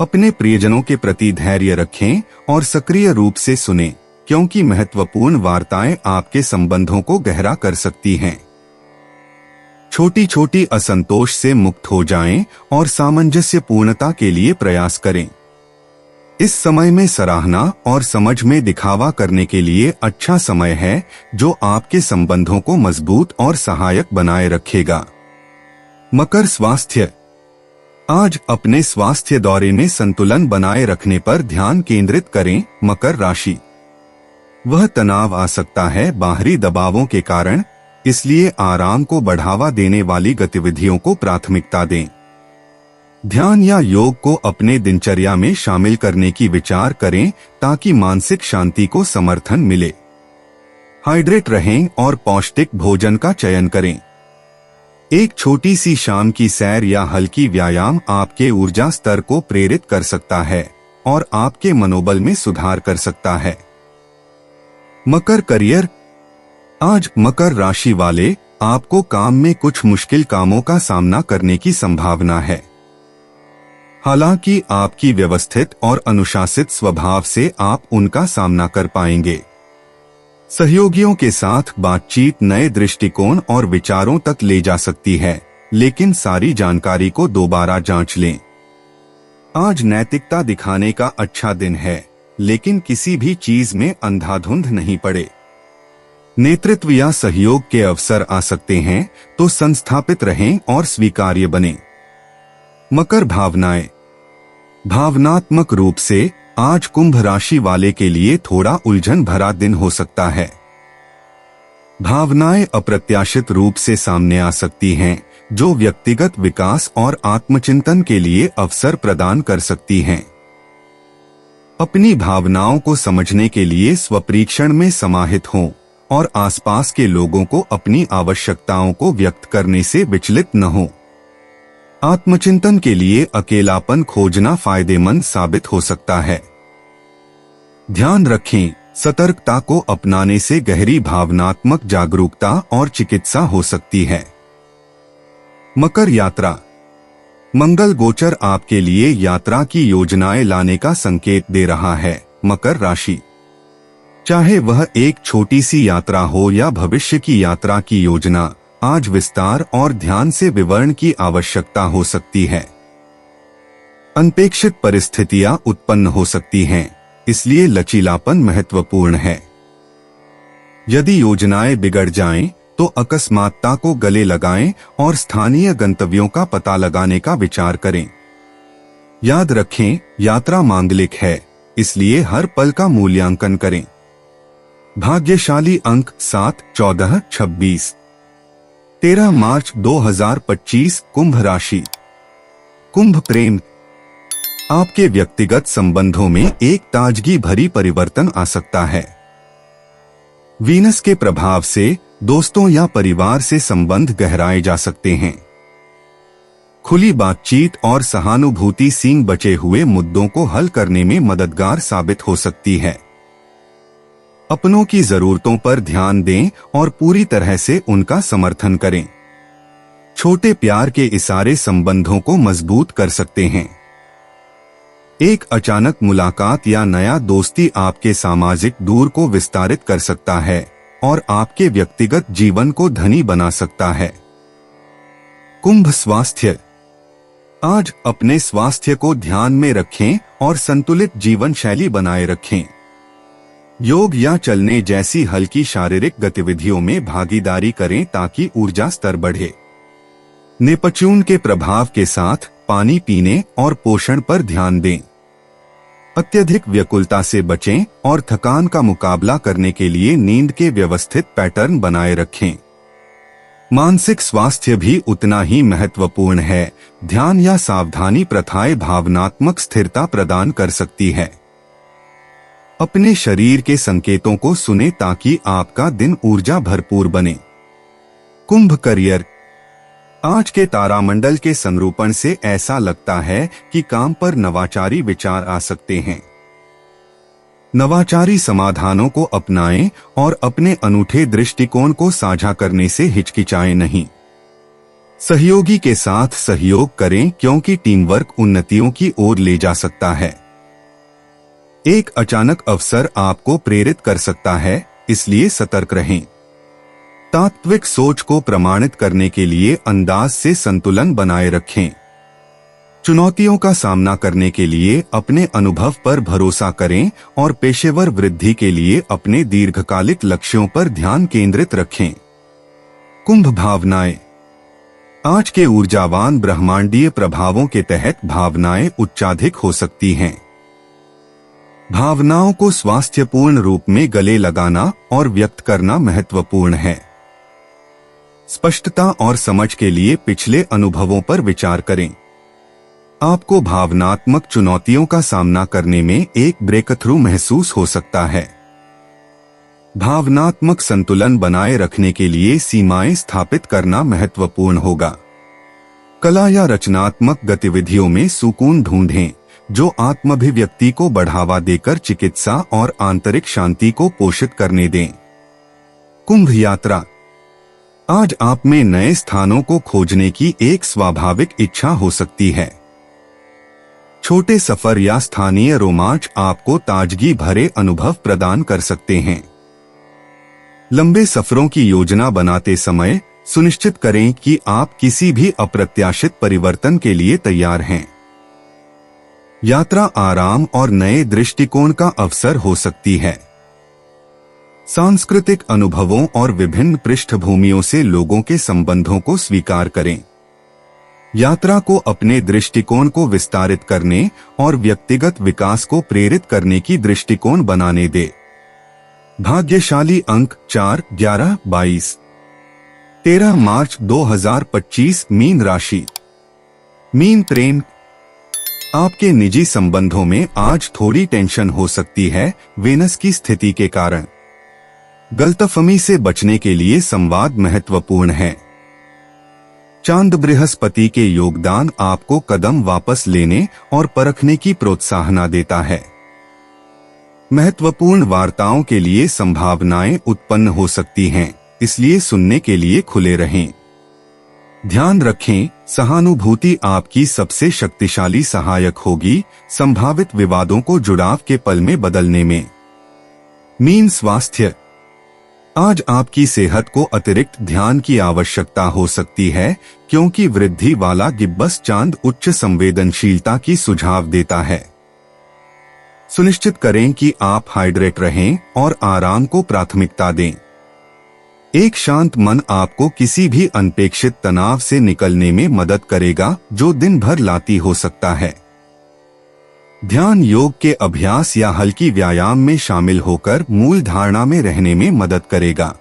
अपने प्रियजनों के प्रति धैर्य रखें और सक्रिय रूप से सुनें, क्योंकि महत्वपूर्ण वार्ताएं आपके संबंधों को गहरा कर सकती हैं। छोटी छोटी असंतोष से मुक्त हो जाएं और सामंजस्यपूर्णता के लिए प्रयास करें। इस समय में सराहना और समझ में दिखावा करने के लिए अच्छा समय है, जो आपके संबंधों को मजबूत और सहायक बनाए रखेगा। मकर स्वास्थ्य। आज अपने स्वास्थ्य दौरे में संतुलन बनाए रखने पर ध्यान केंद्रित करें। मकर राशि। वह तनाव आ सकता है बाहरी दबावों के कारण, इसलिए आराम को बढ़ावा देने वाली गतिविधियों को प्राथमिकता दें। ध्यान या योग को अपने दिनचर्या में शामिल करने की विचार करें, ताकि मानसिक शांति को समर्थन मिले। हाइड्रेट रहें और पौष्टिक भोजन का चयन करें। एक छोटी सी शाम की सैर या हल्की व्यायाम आपके ऊर्जा स्तर को प्रेरित कर सकता है और आपके मनोबल में सुधार कर सकता है। मकर करियर। आज मकर राशि वाले, आपको काम में कुछ मुश्किल कामों का सामना करने की संभावना है। हालांकि आपकी व्यवस्थित और अनुशासित स्वभाव से आप उनका सामना कर पाएंगे। सहयोगियों के साथ बातचीत नए दृष्टिकोण और विचारों तक ले जा सकती है, लेकिन सारी जानकारी को दोबारा जांच लें। आज नैतिकता दिखाने का अच्छा दिन है, लेकिन किसी भी चीज में अंधाधुंध नहीं पड़े। नेतृत्व या सहयोग के अवसर आ सकते हैं, तो संस्थापित रहें और स्वीकार्य बनें। मकर भावनाएं। भावनात्मक रूप से आज कुंभ राशि वाले के लिए थोड़ा उलझन भरा दिन हो सकता है। भावनाएं अप्रत्याशित रूप से सामने आ सकती हैं, जो व्यक्तिगत विकास और आत्मचिंतन के लिए अवसर प्रदान कर सकती हैं। अपनी भावनाओं को समझने के लिए स्वपरीक्षण में समाहित हों और आसपास के लोगों को अपनी आवश्यकताओं को व्यक्त करने से विचलित न हो। आत्मचिंतन के लिए अकेलापन खोजना फायदेमंद साबित हो सकता है। ध्यान रखें, सतर्कता को अपनाने से गहरी भावनात्मक जागरूकता और चिकित्सा हो सकती है। मकर यात्रा। मंगल गोचर आपके लिए यात्रा की योजनाएं लाने का संकेत दे रहा है। मकर राशि। चाहे वह एक छोटी सी यात्रा हो या भविष्य की यात्रा की योजना, आज विस्तार और ध्यान से विवरण की आवश्यकता हो सकती है। अनपेक्षित परिस्थितियां उत्पन्न हो सकती हैं, इसलिए लचीलापन महत्वपूर्ण है। यदि योजनाएं बिगड़ जाएं, तो अकस्मातता को गले लगाएं और स्थानीय गंतव्यों का पता लगाने का विचार करें। याद रखें, यात्रा मांगलिक है, इसलिए हर पल का मूल्यांकन करें। भाग्यशाली अंक 7, 14, 26। 13 मार्च 2025 कुंभ राशि। कुंभ प्रेम। आपके व्यक्तिगत संबंधों में एक ताजगी भरी परिवर्तन आ सकता है। वीनस के प्रभाव से दोस्तों या परिवार से संबंध गहराए जा सकते हैं। खुली बातचीत और सहानुभूति सींग बचे हुए मुद्दों को हल करने में मददगार साबित हो सकती है। अपनों की जरूरतों पर ध्यान दें और पूरी तरह से उनका समर्थन करें। छोटे प्यार के इशारे संबंधों को मजबूत कर सकते हैं। एक अचानक मुलाकात या नया दोस्ती आपके सामाजिक दूर को विस्तारित कर सकता है और आपके व्यक्तिगत जीवन को धनी बना सकता है। कुंभ स्वास्थ्य। आज अपने स्वास्थ्य को ध्यान में रखें और संतुलित जीवन शैली बनाए रखें। योग या चलने जैसी हल्की शारीरिक गतिविधियों में भागीदारी करें ताकि ऊर्जा स्तर बढ़े। नेपच्यून के प्रभाव के साथ पानी पीने और पोषण पर ध्यान दें। अत्यधिक व्याकुलता से बचें और थकान का मुकाबला करने के लिए नींद के व्यवस्थित पैटर्न बनाए रखें। मानसिक स्वास्थ्य भी उतना ही महत्वपूर्ण है। ध्यान या सावधानी प्रथाएं भावनात्मक स्थिरता प्रदान कर सकती है। अपने शरीर के संकेतों को सुने ताकि आपका दिन ऊर्जा भरपूर बने। कुंभ करियर। आज के तारामंडल के संरूपण से ऐसा लगता है कि काम पर नवाचारी विचार आ सकते हैं। नवाचारी समाधानों को अपनाएं और अपने अनूठे दृष्टिकोण को साझा करने से हिचकिचाएं नहीं। सहयोगी के साथ सहयोग करें क्योंकि टीम वर्क उन्नतियों की ओर ले जा सकता है। एक अचानक अवसर आपको प्रेरित कर सकता है, इसलिए सतर्क रहें। तात्विक सोच को प्रमाणित करने के लिए अंदाज से संतुलन बनाए रखें। चुनौतियों का सामना करने के लिए अपने अनुभव पर भरोसा करें और पेशेवर वृद्धि के लिए अपने दीर्घकालिक लक्ष्यों पर ध्यान केंद्रित रखें। कुंभ भावनाएं। आज के ऊर्जावान ब्रह्मांडीय प्रभावों के तहत भावनाएं उच्चाधिक हो सकती हैं। भावनाओं को स्वास्थ्यपूर्ण रूप में गले लगाना और व्यक्त करना महत्वपूर्ण है। स्पष्टता और समझ के लिए पिछले अनुभवों पर विचार करें। आपको भावनात्मक चुनौतियों का सामना करने में एक ब्रेक थ्रू महसूस हो सकता है। भावनात्मक संतुलन बनाए रखने के लिए सीमाएं स्थापित करना महत्वपूर्ण होगा। कला या रचनात्मक गतिविधियों में सुकून ढूंढें, जो आत्माभिव्यक्ति को बढ़ावा देकर चिकित्सा और आंतरिक शांति को पोषित करने दें। कुंभ यात्रा। आज आप में नए स्थानों को खोजने की एक स्वाभाविक इच्छा हो सकती है। छोटे सफर या स्थानीय रोमांच आपको ताजगी भरे अनुभव प्रदान कर सकते हैं। लंबे सफरों की योजना बनाते समय सुनिश्चित करें कि आप किसी भी अप्रत्याशित परिवर्तन के लिए तैयार हैं। यात्रा आराम और नए दृष्टिकोण का अवसर हो सकती है। सांस्कृतिक अनुभवों और विभिन्न पृष्ठभूमियों से लोगों के संबंधों को स्वीकार करें। यात्रा को अपने दृष्टिकोण को विस्तारित करने और व्यक्तिगत विकास को प्रेरित करने की दृष्टिकोण बनाने दे। भाग्यशाली अंक 4, 11, 22। 13 मार्च 2025 मीन राशि। मीन प्रेम। आपके निजी संबंधों में आज थोड़ी टेंशन हो सकती है, वेनस की स्थिति के कारण। गलतफहमी से बचने के लिए संवाद महत्वपूर्ण है। चांद बृहस्पति के योगदान आपको कदम वापस लेने और परखने की प्रोत्साहना देता है। महत्वपूर्ण वार्ताओं के लिए संभावनाएं उत्पन्न हो सकती हैं, इसलिए सुनने के लिए खुले रहें। ध्यान रखें, सहानुभूति आपकी सबसे शक्तिशाली सहायक होगी संभावित विवादों को जुड़ाव के पल में बदलने में। मीन स्वास्थ्य। आज आपकी सेहत को अतिरिक्त ध्यान की आवश्यकता हो सकती है क्योंकि वृद्धि वाला गिब्बस चांद उच्च संवेदनशीलता की सुझाव देता है। सुनिश्चित करें कि आप हाइड्रेट रहें और आराम को प्राथमिकता दें। एक शांत मन आपको किसी भी अनपेक्षित तनाव से निकलने में मदद करेगा जो दिन भर लाती हो सकता है। ध्यान योग के अभ्यास या हल्की व्यायाम में शामिल होकर मूल धारणा में रहने में मदद करेगा।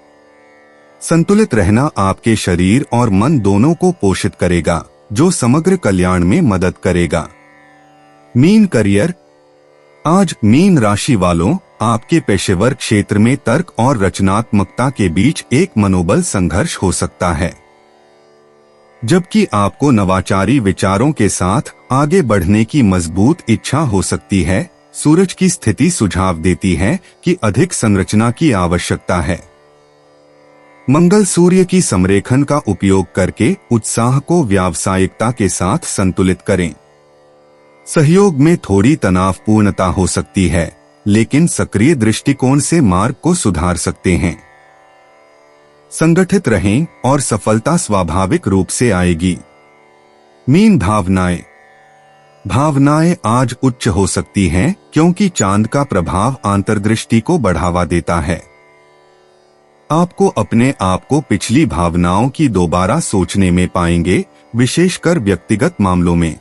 संतुलित रहना आपके शरीर और मन दोनों को पोषित करेगा, जो समग्र कल्याण में मदद करेगा। Mean career. आज मीन राशि वालों, आपके पेशेवर क्षेत्र में तर्क और रचनात्मकता के बीच एक मनोबल संघर्ष हो सकता है। जबकि आपको नवाचारी विचारों के साथ आगे बढ़ने की मजबूत इच्छा हो सकती है, सूरज की स्थिति सुझाव देती है कि अधिक संरचना की आवश्यकता है। मंगल सूर्य की समरेखन का उपयोग करके उत्साह को व्यावसायिकता के साथ संतुलित करें। सहयोग में थोड़ी तनावपूर्णता हो सकती है, लेकिन सक्रिय दृष्टिकोण से मार्ग को सुधार सकते हैं। संगठित रहें और सफलता स्वाभाविक रूप से आएगी। मीन भावनाएं। भावनाएं आज उच्च हो सकती हैं क्योंकि चांद का प्रभाव अंतर्दृष्टि को बढ़ावा देता है। आपको अपने आप को पिछली भावनाओं की दोबारा सोचने में पाएंगे, विशेषकर व्यक्तिगत मामलों में।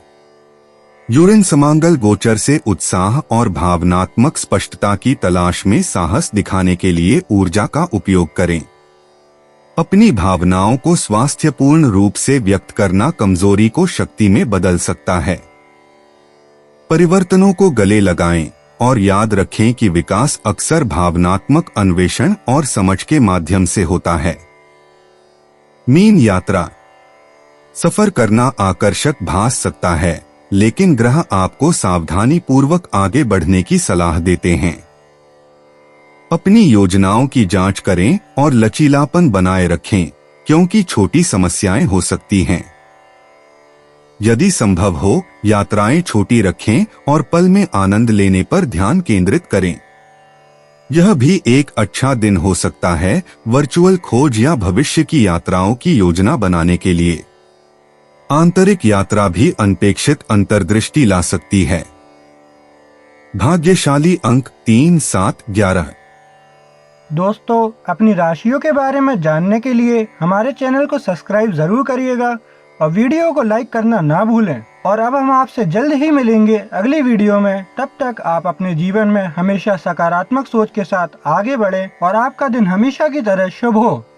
यूरेन समंगल गोचर से उत्साह और भावनात्मक स्पष्टता की तलाश में साहस दिखाने के लिए ऊर्जा का उपयोग करें। अपनी भावनाओं को स्वास्थ्यपूर्ण रूप से व्यक्त करना कमजोरी को शक्ति में बदल सकता है। परिवर्तनों को गले लगाएं और याद रखें कि विकास अक्सर भावनात्मक अन्वेषण और समझ के माध्यम से होता है। मीन यात्रा। सफर करना आकर्षक भास सकता है, लेकिन ग्रह आपको सावधानी पूर्वक आगे बढ़ने की सलाह देते हैं। अपनी योजनाओं की जांच करें और लचीलापन बनाए रखें, क्योंकि छोटी समस्याएं हो सकती हैं। यदि संभव हो, यात्राएं छोटी रखें और पल में आनंद लेने पर ध्यान केंद्रित करें। यह भी एक अच्छा दिन हो सकता है वर्चुअल खोज या भविष्य की यात्राओं की योजना बनाने के लिए। आंतरिक यात्रा भी अनपेक्षित अंतर्दृष्टि ला सकती है। भाग्यशाली अंक 3, 7, 11। दोस्तों, अपनी राशियों के बारे में जानने के लिए हमारे चैनल को सब्सक्राइब जरूर करिएगा और वीडियो को लाइक करना ना भूलें। और अब हम आपसे जल्द ही मिलेंगे अगली वीडियो में। तब तक आप अपने जीवन में हमेशा सकारात्मक सोच के साथ आगे बढ़ें और आपका दिन हमेशा की तरह शुभ हो।